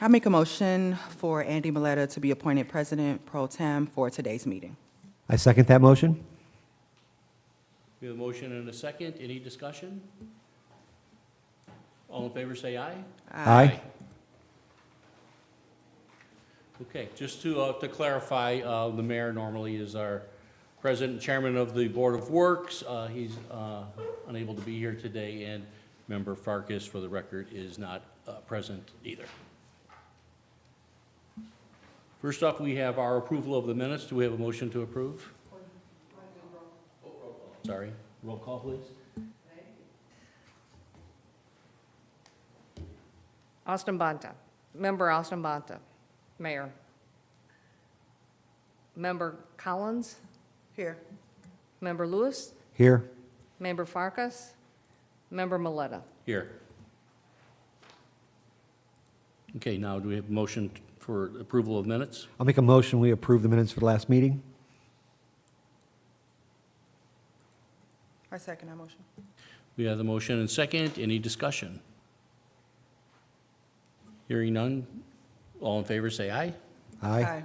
I make a motion for Andy Miletta to be appointed President Pro Tem for today's meeting. I second that motion. We have a motion and a second. Any discussion? All in favor, say aye. Aye. Okay, just to clarify, the mayor normally is our president and chairman of the Board of Works. He's unable to be here today, and Member Farkas, for the record, is not present either. First up, we have our approval of the minutes. Do we have a motion to approve? Sorry, roll call, please. Austin Bonta. Member Austin Bonta. Mayor. Member Collins. Here. Member Lewis. Here. Member Farkas. Member Miletta. Here. Okay, now do we have a motion for approval of minutes? I'll make a motion, we approve the minutes for the last meeting. I second that motion. We have the motion and second. Any discussion? Hearing none. All in favor, say aye. Aye.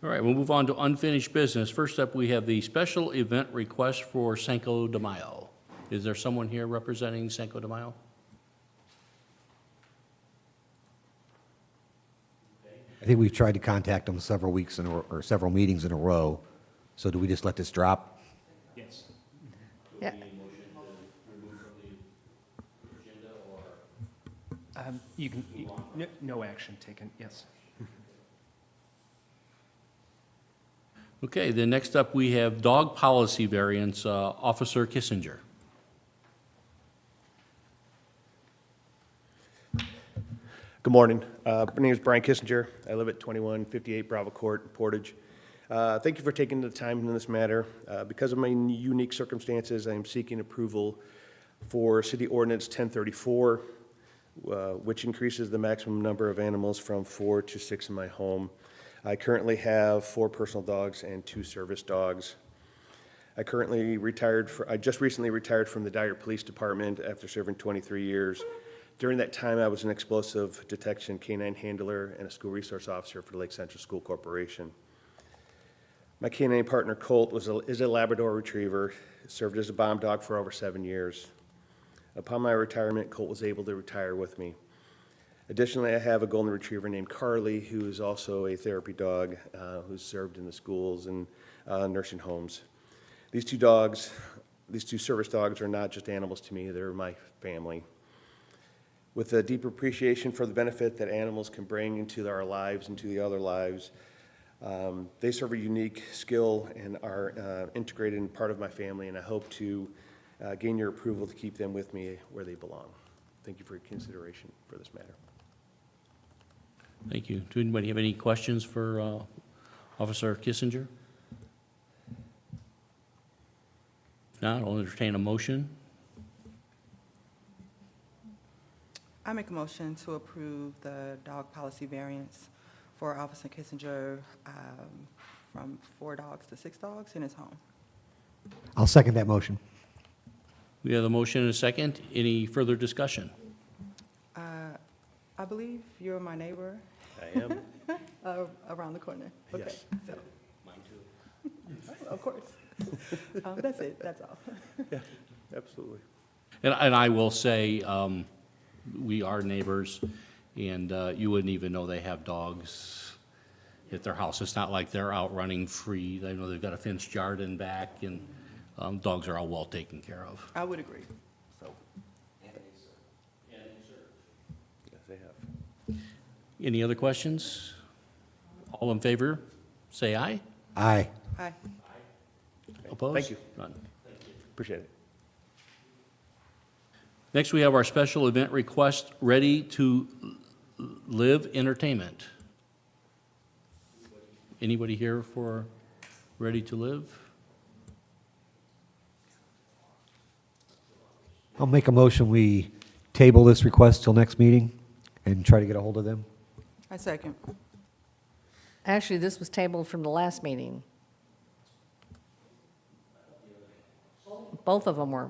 All right, we'll move on to unfinished business. First up, we have the special event request for Cinco de Mayo. Is there someone here representing Cinco de Mayo? I think we've tried to contact them several weeks in a, or several meetings in a row. So do we just let this drop? Yes. Yeah. You can, no action taken, yes. Okay, then next up, we have dog policy variance, Officer Kissinger. Good morning. My name is Brian Kissinger. I live at 2158 Bravo Court in Portage. Thank you for taking the time in this matter. Because of my unique circumstances, I am seeking approval for City Ordinance 1034, which increases the maximum number of animals from 4 to 6 in my home. I currently have 4 personal dogs and 2 service dogs. I just recently retired from the Dyer Police Department after serving 23 years. During that time, I was an explosive detection canine handler and a school resource officer for the Lake Central School Corporation. My canine partner, Colt, is a Labrador Retriever, served as a bomb dog for over 7 years. Upon my retirement, Colt was able to retire with me. Additionally, I have a Golden Retriever named Carly, who is also a therapy dog who's served in the schools and nursing homes. These two service dogs are not just animals to me, they're my family. With a deep appreciation for the benefit that animals can bring into our lives and to the other lives, they serve a unique skill and are integrated and part of my family, and I hope to gain your approval to keep them with me where they belong. Thank you for your consideration for this matter. Thank you. Do anybody have any questions for Officer Kissinger? If not, I'll entertain a motion. I make a motion to approve the dog policy variance for Officer Kissinger from 4 dogs to 6 dogs in his home. I'll second that motion. We have a motion and a second. Any further discussion? I believe you're my neighbor I am. around the corner. Okay, Yes. so, Mine too. of course. That's it, that's all. Yeah, absolutely. And I will say, we are neighbors, and you wouldn't even know they have dogs at their house. It's not like they're out running free. I know they've got a fenced yard in back, and dogs are all well taken care of. I would agree, so. Yes, they have. Any other questions? All in favor, say aye. Aye. Hi. Opposed? Thank you. None. Appreciate it. Next, we have our special event request, Ready to Live Entertainment. Anybody here for Ready to Live? I'll make a motion, we table this request till next meeting and try to get a hold of them. I second. Actually, this was tabled from the last meeting. Both of them were.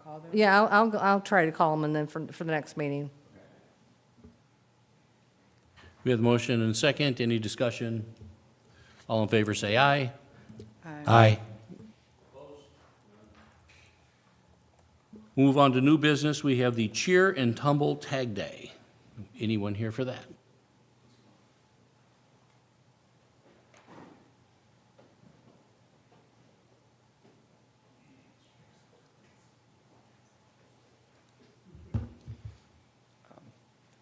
call them? Yeah, I'll try to call them and then for the next meeting. We have the motion and a second. Any discussion? All in favor, say aye. Aye. Move on to new business. We have the Cheer and Tumble Tag Day. Anyone here for that?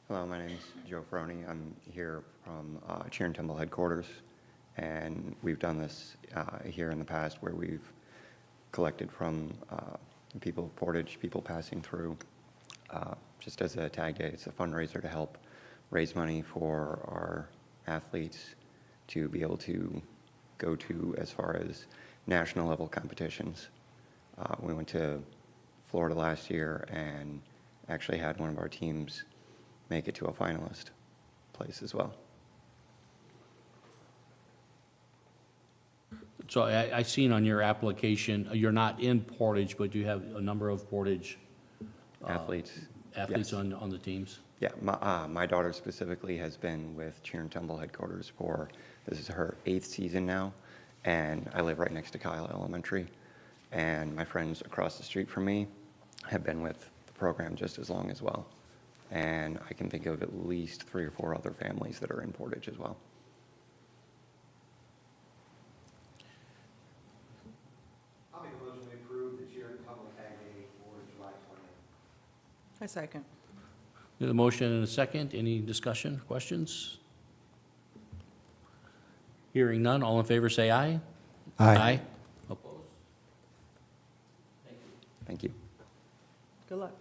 Hello, my name is Joe Froney. I'm here from Cheer and Tumble headquarters, and we've done this here in the past where we've collected from people of Portage, people passing through, just as a tag day. It's a fundraiser to help raise money for our athletes to be able to go to as far as national level competitions. We went to Florida last year and actually had one of our teams make it to a finalist place as well. So I seen on your application, you're not in Portage, but you have a number of Portage Athletes. athletes yes. on the teams? Yeah, my daughter specifically has been with Cheer and Tumble headquarters for, this is her 8th season now, and I live right next to Kyle Elementary, and my friends across the street from me have been with the program just as long as well. And I can think of at least 3 or 4 other families that are in Portage as well. I'll make a motion to approve the Cheer and Tumble Tag Day for July 20th. I second. We have a motion and a second. Any discussion, questions? Hearing none. All in favor, say aye. Aye. Opposed? Thank you. Good luck.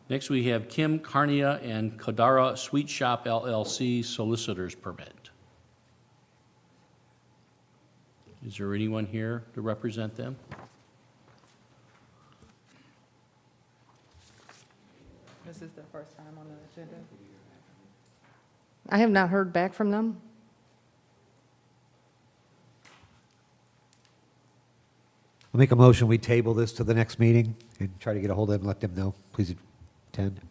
Next, we have Kim Carnia and Kodara Sweet Shop LLC Solicitor's Permit. Is there anyone here to represent them? This is the first time on the agenda. I have not heard back from them. I'll make a motion, we table this to the next meeting and try to get a hold of them, let them know, please attend.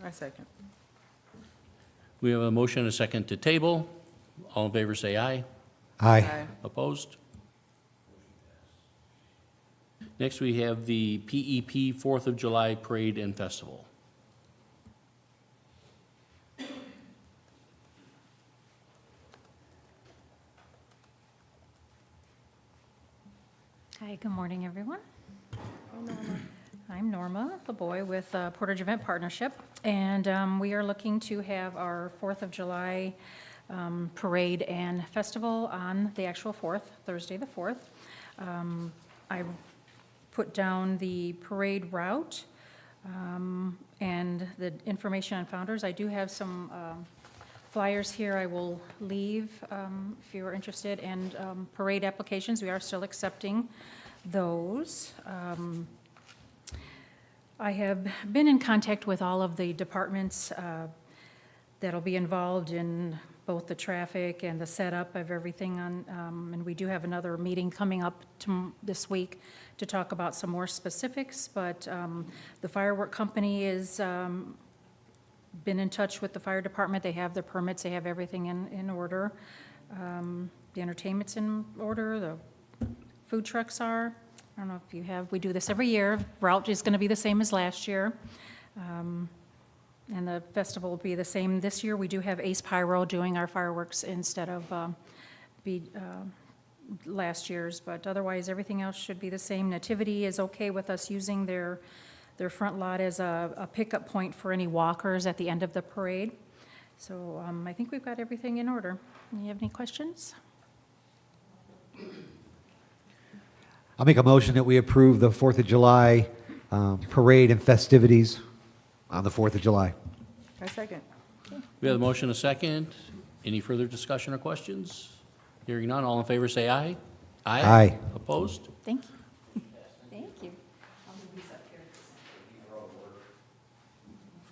I second. We have a motion and a second to table. All in favor, say aye. Aye. Opposed? Next, we have the PEP 4th of July Parade and Festival. Hi, good morning, everyone. I'm Norma LeBoy with Portage Event Partnership, and we are looking to have our 4th of July parade and festival on the actual 4th, Thursday the 4th. I put down the parade route and the information on founders. I do have some flyers here I will leave if you're interested, and parade applications, we are still accepting those. I have been in contact with all of the departments that'll be involved in both the traffic and the setup of everything on, and we do have another meeting coming up this week to talk about some more specifics, but the firework company is been in touch with the fire department. They have their permits, they have everything in order. The entertainment's in order, the food trucks are. I don't know if you have, we do this every year. Route is going to be the same as last year. And the festival will be the same this year. We do have Ace Pyro doing our fireworks instead of last year's, but otherwise, everything else should be the same. Nativity is okay with us using their front lot as a pickup point for any walkers at the end of the parade. So I think we've got everything in order. You have any questions? I'll make a motion that we approve the 4th of July parade and festivities on the 4th of July. I second. We have a motion and a second. Any further discussion or questions? Hearing none, all in favor say aye. Aye. Opposed? Thank you. Thank you.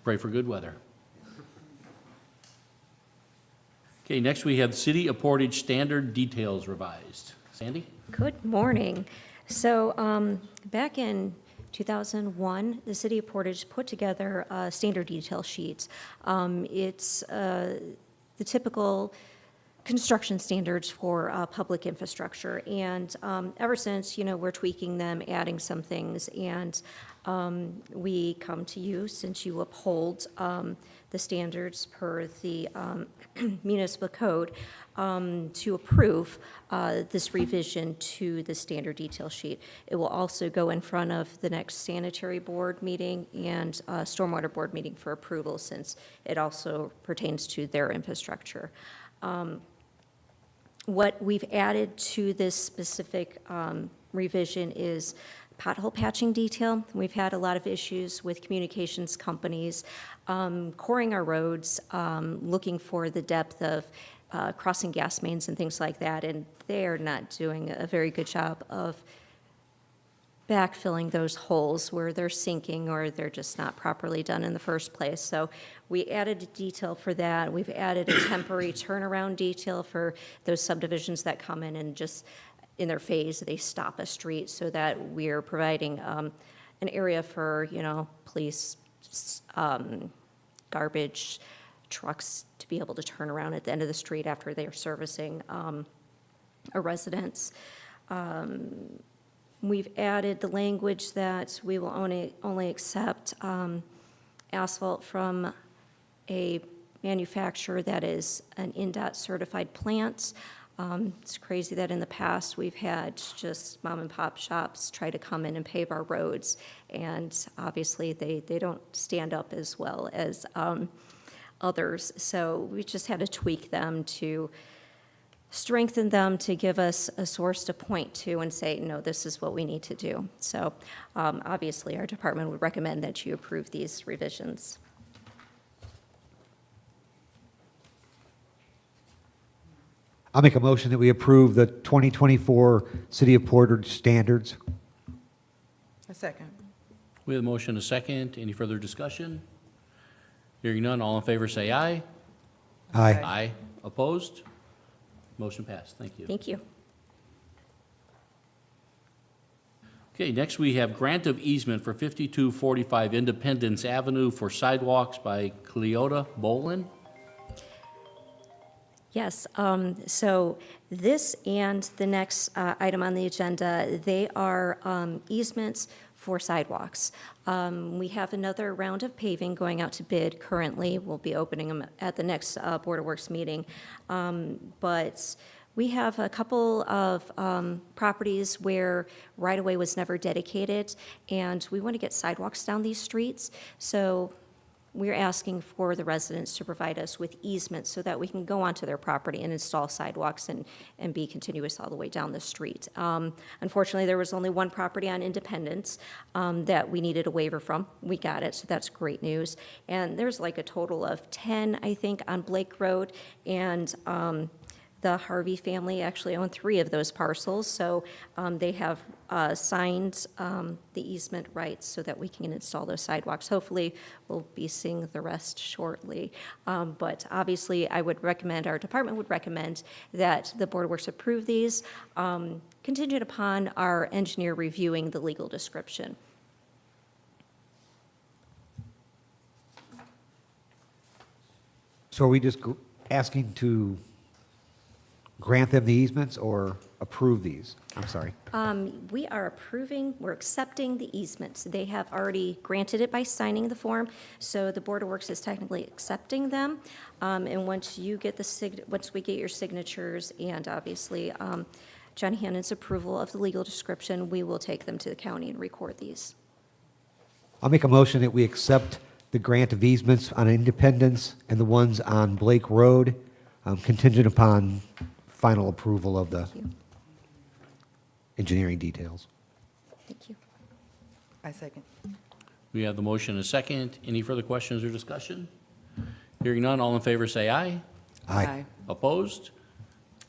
Pray for good weather. Okay, next we have City of Portage Standard Details Revised. Sandy? Good morning. So back in 2001, the city of Portage put together standard detail sheets. It's the typical construction standards for public infrastructure. And ever since, we're tweaking them, adding some things. And we come to you, since you uphold the standards per the municipal code, to approve this revision to the standard detail sheet. It will also go in front of the next sanitary board meeting and stormwater board meeting for approval, since it also pertains to their infrastructure. What we've added to this specific revision is pothole patching detail. We've had a lot of issues with communications companies coring our roads, looking for the depth of crossing gas mains and things like that, and they're not doing a very good job of backfilling those holes where they're sinking or they're just not properly done in the first place. So we added a detail for that. We've added a temporary turnaround detail for those subdivisions that come in and just in their phase, they stop a street, so that we're providing an area for, police, garbage trucks to be able to turn around at the end of the street after they're servicing a residence. We've added the language that we will only accept asphalt from a manufacturer that is an NDOT certified plant. It's crazy that in the past, we've had just mom and pop shops try to come in and pave our roads, and obviously they don't stand up as well as others. So we just had to tweak them to strengthen them, to give us a source to point to and say, no, this is what we need to do. So obviously, our department would recommend that you approve these revisions. I'll make a motion that we approve the 2024 City of Portage standards. A second. We have a motion, a second. Any further discussion? Hearing none, all in favor say aye. Aye. Aye. Opposed? Motion passed. Thank you. Thank you. Okay, next we have grant of easement for 5245 Independence Avenue for sidewalks by Cleota Bolin. Yes, so this and the next item on the agenda, they are easements for sidewalks. We have another round of paving going out to bid currently. We'll be opening them at the next Board of Works meeting. But we have a couple of properties where right-of-way was never dedicated, and we want to get sidewalks down these streets. So we're asking for the residents to provide us with easements so that we can go onto their property and install sidewalks and be continuous all the way down the street. Unfortunately, there was only one property on Independence that we needed a waiver from. We got it, so that's great news. And there's like a total of 10, I think, on Blake Road, and the Harvey family actually own 3 of those parcels, so they have signed the easement rights so that we can install those sidewalks. Hopefully, we'll be seeing the rest shortly. But obviously, I would recommend, our department would recommend that the Board of Works approve these, contingent upon our engineer reviewing the legal description. So are we just asking to grant them the easements or approve these? I'm sorry. We are approving, we're accepting the easements. They have already granted it by signing the form, so the Board of Works is technically accepting them. And once you get once we get your signatures and obviously John Hannon's approval of the legal description, we will take them to the county and record these. I'll make a motion that we accept the grant of easements on Independence and the ones on Blake Road, contingent upon final approval of the Thank you. engineering details. Thank you. I second. We have the motion, a second. Any further questions or discussion? Hearing none, all in favor say aye. Aye. Opposed?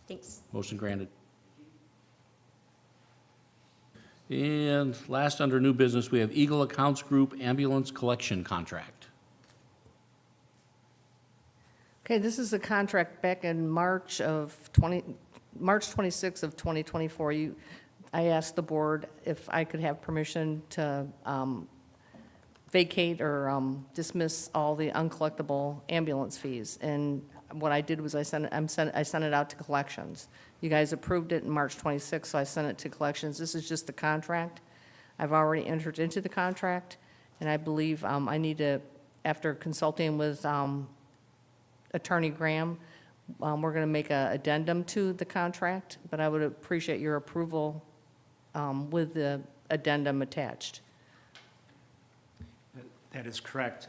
Thanks. Motion granted. And last, under new business, we have Eagle Accounts Group ambulance collection contract. Okay, this is a contract back in March of March 26th of 2024, I asked the board if I could have permission to vacate or dismiss all the uncollectible ambulance fees. And what I did was I sent it out to collections. You guys approved it in March 26th, so I sent it to collections. This is just the contract. I've already entered into the contract, and I believe I need to, after consulting with Attorney Graham, we're going to make an addendum to the contract, but I would appreciate your approval with the addendum attached. That is correct.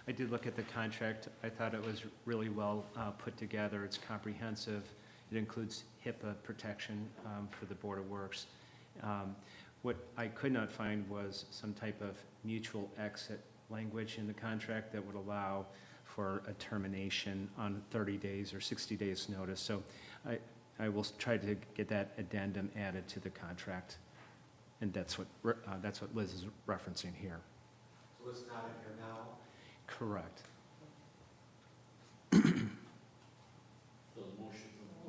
I did look at the contract. I thought it was really well put together. It's comprehensive. It includes HIPAA protection for the Board of Works. What I could not find was some type of mutual exit language in the contract that would allow for a termination on 30 days or 60 days' notice. So I will try to get that addendum added to the contract, and that's what Liz is referencing here. So it's not in here now? Correct.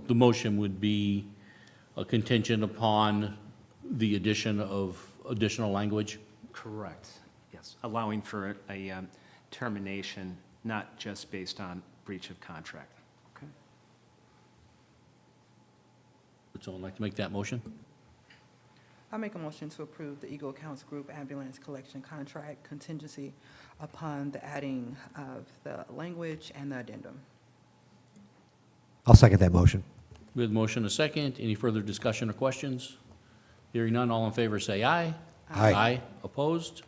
The motion would be a contingent upon the addition of additional language? Correct, yes. Allowing for a termination, not just based on breach of contract. Okay. Would someone like to make that motion? I make a motion to approve the Eagle Accounts Group ambulance collection contract contingency upon the adding of the language and the addendum. I'll second that motion. We have a motion and a second. Any further discussion or questions? Hearing none, all in favor say aye. Aye. Aye. Opposed?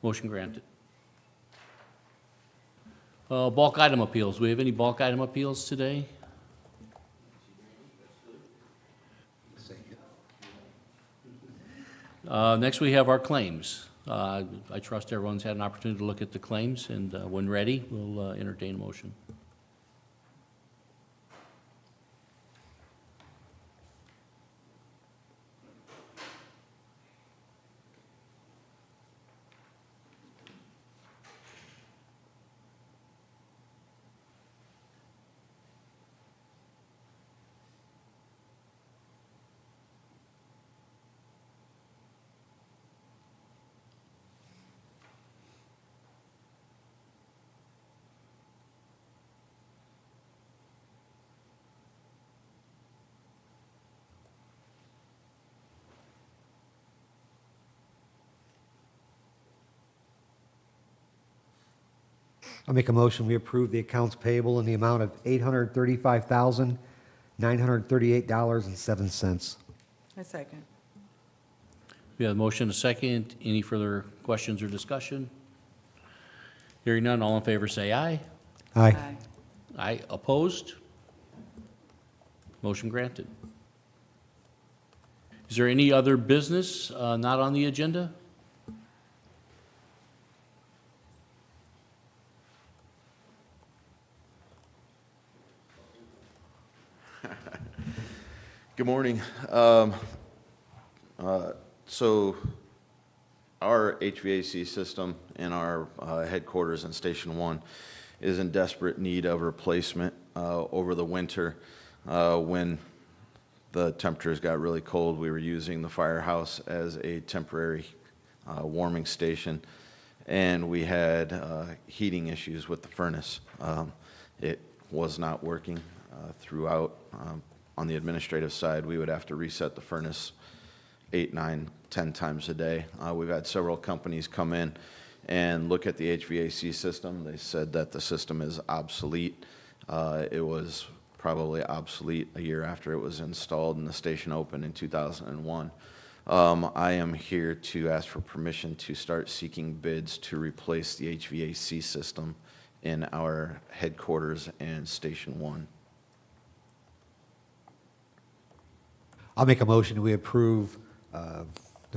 Motion granted. Bulk item appeals. Do we have any bulk item appeals today? Next, we have our claims. I trust everyone's had an opportunity to look at the claims, and when ready, we'll entertain a motion. I'll make a motion, we approve the accounts payable in the amount of $835,938.07. A second. We have a motion and a second. Any further questions or discussion? Hearing none, all in favor say aye. Aye. Aye. Opposed? Motion granted. Is there any other business not on the agenda? Good morning. So our HVAC system in our headquarters in Station 1 is in desperate need of replacement over the winter. When the temperatures got really cold, we were using the firehouse as a temporary warming station, and we had heating issues with the furnace. It was not working throughout. On the administrative side, we would have to reset the furnace 8, 9, 10 times a day. We've had several companies come in and look at the HVAC system. They said that the system is obsolete. It was probably obsolete a year after it was installed and the station opened in 2001. I am here to ask for permission to start seeking bids to replace the HVAC system in our headquarters and Station 1. I'll make a motion, we approve the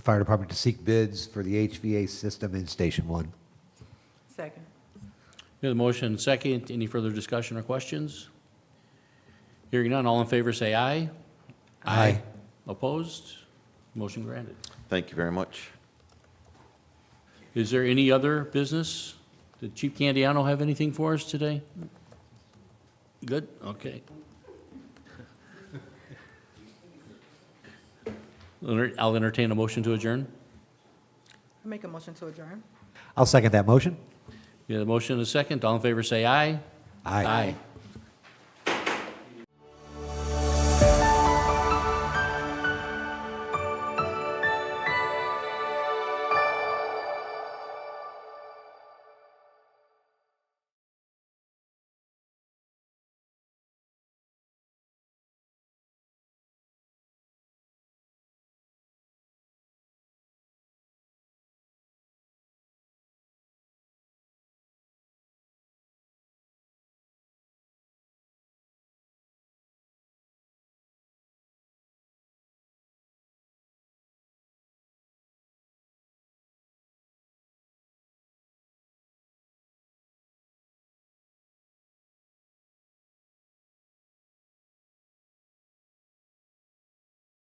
fire department to seek bids for the HVAC system in Station 1. Second. We have a motion and a second. Any further discussion or questions? Hearing none, all in favor say aye. Aye. Opposed? Motion granted. Thank you very much. Is there any other business? Did Chief Candiano have anything for us today? Good, okay. I'll entertain a motion to adjourn. I make a motion to adjourn. I'll second that motion. We have a motion and a second. All in favor, say aye. Aye. Aye.